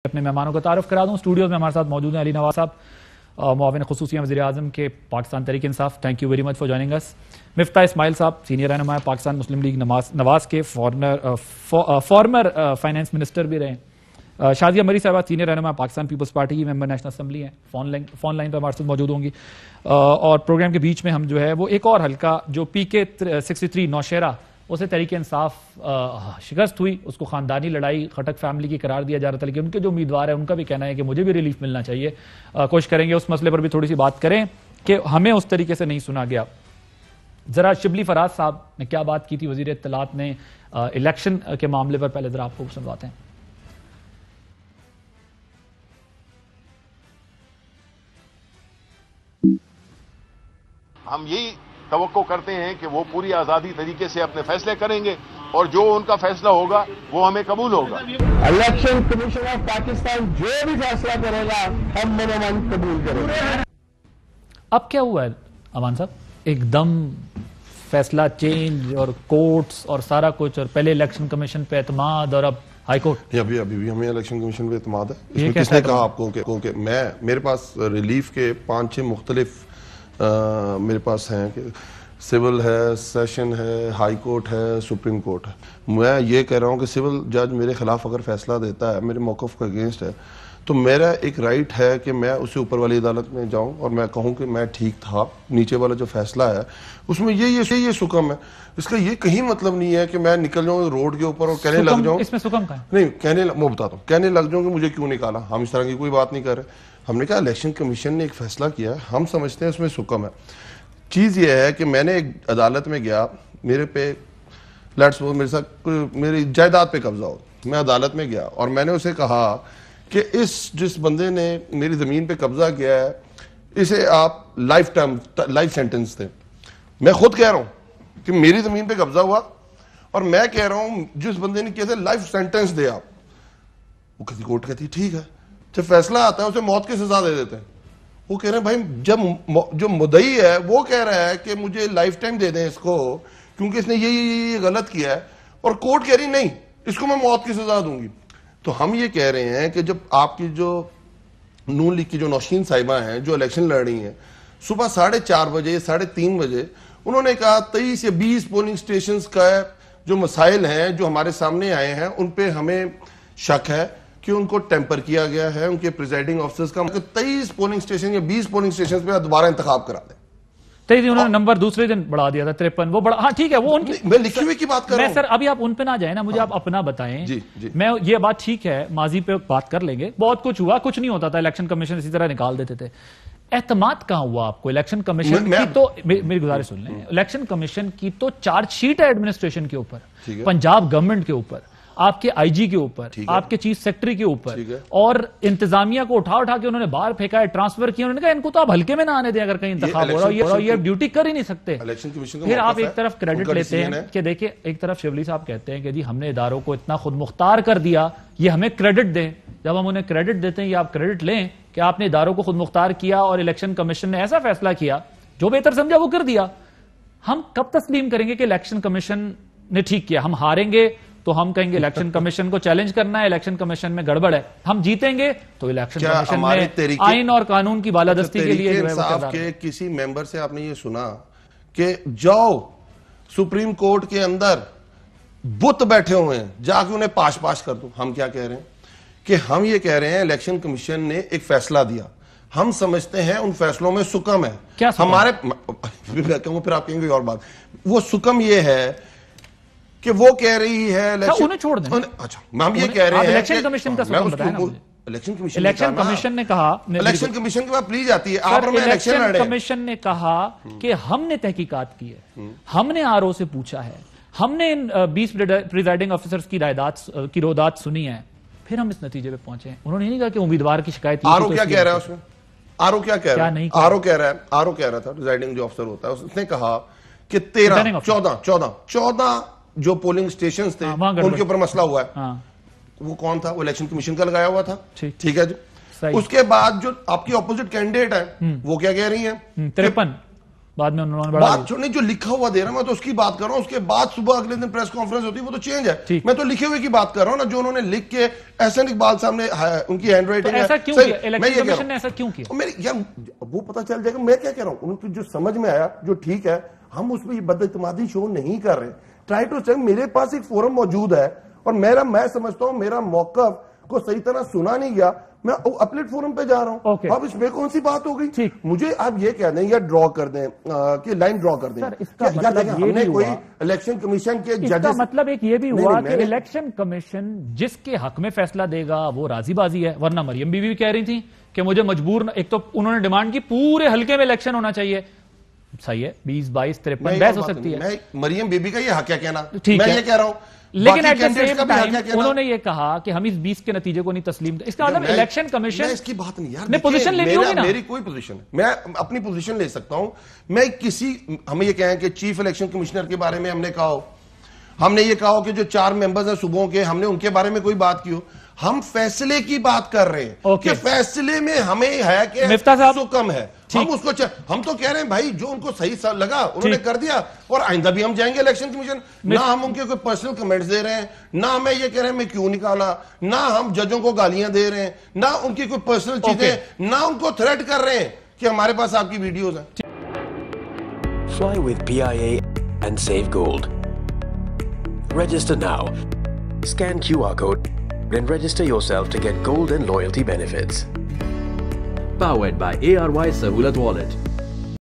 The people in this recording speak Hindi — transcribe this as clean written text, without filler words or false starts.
अपने मेहमानों का तारुफ करा दूं। स्टूडियो में हमारे साथ मौजूद हैं अली नवाज साहब, मुआविन खुसूसिया वज़ीर आज़म के Pakistan Tehreek Insaf. Thank you very much for joining us. Miftah Ismail sahab, senior रहनुमा है पाकिस्तान मुस्लिम लीग नवाज के, फॉर्मर फाइनेंस मिनिस्टर भी रहे। शादिया मरी साहब, सीनियर रहनुमा पाकिस्तान पीपल्स पार्टी की, मेंबर नेशनल असम्बली हैं, फोन लाइन पर हमारे साथ मौजूद होंगी। और प्रोग्राम के बीच में हम जो है वो एक और हल्का जो PK 63 नौशेरा, उसे तहरीक इंसाफ शिकस्त हुई, उसको खानदानी लड़ाई खटक फैमिली की करार दिया जा रहा था, लेकिन उनके जो उम्मीदवार है उनका भी कहना है कि मुझे भी रिलीफ मिलना चाहिए। कोशिश करेंगे उस मसले पर भी थोड़ी सी बात करें कि हमें उस तरीके से नहीं सुना गया। जरा शिबली फराज साहब ने क्या बात की थी वजीर इत्तलात ने इलेक्शन के मामले पर, पहले जरा आपको सुनवाते हैं। हम यही तवक्को करते हैं कि वो पूरी आजादी तरीके से अपने फैसले करेंगे और जो उनका फैसला होगा वो हमें कबूल होगा। इलेक्शन कमीशन ऑफ पाकिस्तान जो भी फैसला करेगा हम मनोमन कबूल करेंगे। अब क्या हुआ है अमान साहब, एकदम फैसला चेंज और कोर्ट्स और सारा कुछ, और पहले इलेक्शन कमीशन पे एतमाद और अब हाई कोर्ट। अभी भी हमें इलेक्शन कमीशन पे एतमाद है। इसमें किसने कहा आपको कि मेरे पास रिलीफ के 5-6 मुख्तलिफ मेरे पास हैं कि सिविल है, सेशन है, हाई कोर्ट है, सुप्रीम कोर्ट है। मैं ये कह रहा हूँ कि सिविल जज मेरे खिलाफ अगर फैसला देता है, मेरे मौक़िफ़ के अगेंस्ट है, तो मेरा एक राइट है कि मैं उससे ऊपर वाली अदालत में जाऊं और मैं कहूं कि मैं ठीक था, नीचे वाला जो फैसला है उसमें ये सुकम है। इसका ये कहीं मतलब नहीं है कि मैं निकल जाऊं रोड के ऊपर और कहने लग जाऊं। इसमें सुकम का है? नहीं, मैं बताता हूँ, कहने लग जाऊं कि मुझे क्यों निकाला। हम इस तरह की कोई बात नहीं कर रहे। हमने कहा इलेक्शन कमीशन ने एक फैसला किया, हम समझते हैं उसमें सुकम है। चीज़ ये है कि मैंने एक अदालत में गया, मेरे पे मेरे साथ मेरी जायदाद पे कब्जा हो, मैं अदालत में गया और मैंने उसे कहा कि जिस बंदे ने मेरी ज़मीन पे कब्जा किया है इसे आप लाइफ सेंटेंस दें। मैं खुद कह रहा हूं कि मेरी ज़मीन पे कब्जा हुआ और मैं कह रहा हूं जिस बंदे ने किया था लाइफ सेंटेंस दे आप। वो कहती, कोर्ट कहती ठीक है। जब फैसला आता है उसे मौत की सजा दे देते हैं। वो कह रहे हैं भाई जब जो मुद्दई है वो कह रहा है कि मुझे लाइफ टाइम दे दें इसको क्योंकि इसने ये गलत किया है, और कोर्ट कह रही नहीं इसको मैं मौत की सजा दूंगी। तो हम ये कह रहे हैं कि जब आपकी जो नून लीग की जो नौशीन साहिबा हैं जो इलेक्शन लड़ रही हैं, सुबह 4:30 बजे 3:30 बजे उन्होंने कहा 23 या 20 पोलिंग स्टेशंस का जो मसाइल हैं जो हमारे सामने आए हैं उन पे हमें शक है कि उनको टेम्पर किया गया है। उनके प्रिजाइडिंग ऑफिसर्स का 23 पोलिंग स्टेशन या 20 पोलिंग स्टेशन पे दोबारा इंतखाब करा दें। उन्होंने नंबर दूसरे दिन बढ़ा दिया था 53, वो बड़ा, हाँ ठीक है, वो उनकी, मैं लिखी हुई की बात कर रहा हूं। सर अभी आप उन पे ना जाए ना, मुझे आप अपना बताएं। जी। मैं ये बात ठीक है, माजी पे बात कर लेंगे, बहुत कुछ हुआ, कुछ नहीं होता था, इलेक्शन कमीशन इसी तरह निकाल देते थे। एतमाद कहां हुआ आपको इलेक्शन कमीशन की? तो मेरी गुजारिश सुन लें, इलेक्शन कमीशन की तो चार्जशीट है एडमिनिस्ट्रेशन के ऊपर, पंजाब गवर्नमेंट के ऊपर, आपके IG के ऊपर, आपके चीफ सेक्रेटरी के ऊपर, और इंतजामिया को उठा के उन्होंने बाहर फेंका है, ट्रांसफर किया। उन्होंने कहा इनको तो आप हल्के में ना आने दें, अगर कहीं इंतखाब हो रहा है, ये ड्यूटी कर ही नहीं सकते। फिर आप एक तरफ क्रेडिट लेते हैं कि देखिए, एक तरफ शिवली साहब कहते हैं कि जी हमने इदारों को इतना खुद मुख्तार कर दिया, ये हमें क्रेडिट दें। जब हम उन्हें क्रेडिट देते हैं, ये आप क्रेडिट लें कि आपने इदारों को खुद मुख्तार किया और इलेक्शन कमीशन ने ऐसा फैसला किया जो बेहतर समझा वो कर दिया। हम कब तस्लीम करेंगे कि इलेक्शन कमीशन ने ठीक किया? हम हारेंगे तो हम कहेंगे इलेक्शन कमीशन को चैलेंज करना है, इलेक्शन कमीशन में गड़बड़ है। हम जीतेंगे तो इलेक्शन कमीशन में आइन और कानून की बालादस्ती के लिए के किसी मेंबर से आपने ये सुना कि जाओ सुप्रीम कोर्ट के अंदर बुत बैठे हुए हैं, जाके उन्हें पाश कर दो। हम क्या कह रहे हैं कि हम ये कह रहे हैं इलेक्शन कमीशन ने एक फैसला दिया, हम समझते हैं उन फैसलों में सुकम है। क्या हमारे फिर आप कहेंगे और बात, वो सुकम ये है कि वो कह रही है उन्हें छोड़ दें। अच्छा, हम ये कह रहे हैं इलेक्शन कमीशन का सुकम बताएं ना मुझे। इलेक्शन कमीशन ने कहा, इलेक्शन कमीशन के बाद प्लीज आती है आप और मैं इलेक्शन लड़ रहे हैं। कमीशन ने कहा कि हमने तहकीकात की है, हमने RO से पूछा है, हमने इन 20 प्रिजाइडिंग ऑफिसर्स की रोदात सुनी है, फिर हम इस नतीजे पे पहुंचे हैं। उन्होंने नहीं कहा कि उम्मीदवार की शिकायत। RO क्या कह रहा है उसमें? RO क्या कह रहा है? RO कह रहा था, प्रिजाइडिंग जो अफसर होता है, उसने कहा कि 14 जो पोलिंग स्टेशंस थे उनके ऊपर मसला हुआ है। वो कौन था? वो इलेक्शन कमीशन का लगाया हुआ था। ठीक है जी। उसके बाद जो आपकी ऑपोजिट कैंडिडेट है वो क्या कह रही है? 53 बाद में उन्होंने बढ़ा बात नहीं, जो लिखा हुआ दे रहा मैं तो उसकी बात कर रहा हूं। उसके बाद सुबह अगले दिन प्रेस कॉन्फ्रेंस होती है, वो तो चेंज है। मैं तो लिखे हुए की बात कर रहा हूं ना, जो उन्होंने लिख के एहसन इकबाल साहब ने उनकी हैंडराइटिंग है। ऐसा क्यों किया इलेक्शन कमीशन ने, ऐसा क्यों किया? मेरी यार वो पता चल जाएगा। मैं क्या कह रहा हूं, उनको जो समझ में आया जो ठीक है, हम उसमें ये बदइत्मादी शो नहीं कर रहे। ट्राई टू से मेरे पास एक फोरम मौजूद है और मैं समझता हूं मेरा मौकफ को सही तरह सुना नहीं गया, मैं अपलेट फोरम पे जा रहा हूं। अब इसमें कौन सी बात हो गई? मुझे आप ये कह दें या ड्रॉ कर दें कि लाइन ड्रॉ कर दें, हमने कोई इलेक्शन कमीशन के जजेस, मतलब एक ये भी हुआ कि इलेक्शन कमीशन जिसके हक में फैसला देगा वो राजीबाजी है। वरना मरियम बीबी भी कह रही थी कि मुझे मजबूर, एक तो उन्होंने डिमांड की पूरे हल्के में इलेक्शन होना चाहिए। सही है, 20, 22, 53 बहस हो सकती है। मरियम बीबी का ये हक है कहना, ठीक मैं है, ये कह रहा हूं। लेकिन एट द सेम टाइम उन्होंने ये कहा कि हम इस 20 के नतीजे को नहीं तस्लीम। इसका मतलब इलेक्शन कमीशन इसकी बात नहीं यार, ने पोजीशन लेनी होगी ना। मेरी कोई पोजीशन है, मैं अपनी पोजीशन ले सकता हूं। मैं हमें ये कहें कि चीफ इलेक्शन कमिश्नर के बारे में हमने कहा हो, हमने ये कहा हो कि जो 4 मेंबर्स हैं सुबहों के, हमने उनके बारे में कोई बात की हो। हम फैसले की बात कर रहे हैं कि फैसले में हमें है कि जो कम है हम उसको हम तो कह रहे हैं भाई जो उनको सही लगा उन्होंने कर दिया, और आइंदा भी हम जाएंगे इलेक्शन कमीशन। ना हम उनके कोई पर्सनल कमेंट्स दे रहे हैं, ना हमें ये कह रहे हैं मैं क्यों निकाला, ना हम जजों को गालियां दे रहे हैं, ना उनकी कोई पर्सनल चीजें, ना उनको थ्रेट कर रहे हैं कि हमारे पास आपकी वीडियोस हैं। Fly with PIA and save gold. Register now. Scan QR code and register yourself to get gold and loyalty benefits. Powered by ARY Sahulat Wallet.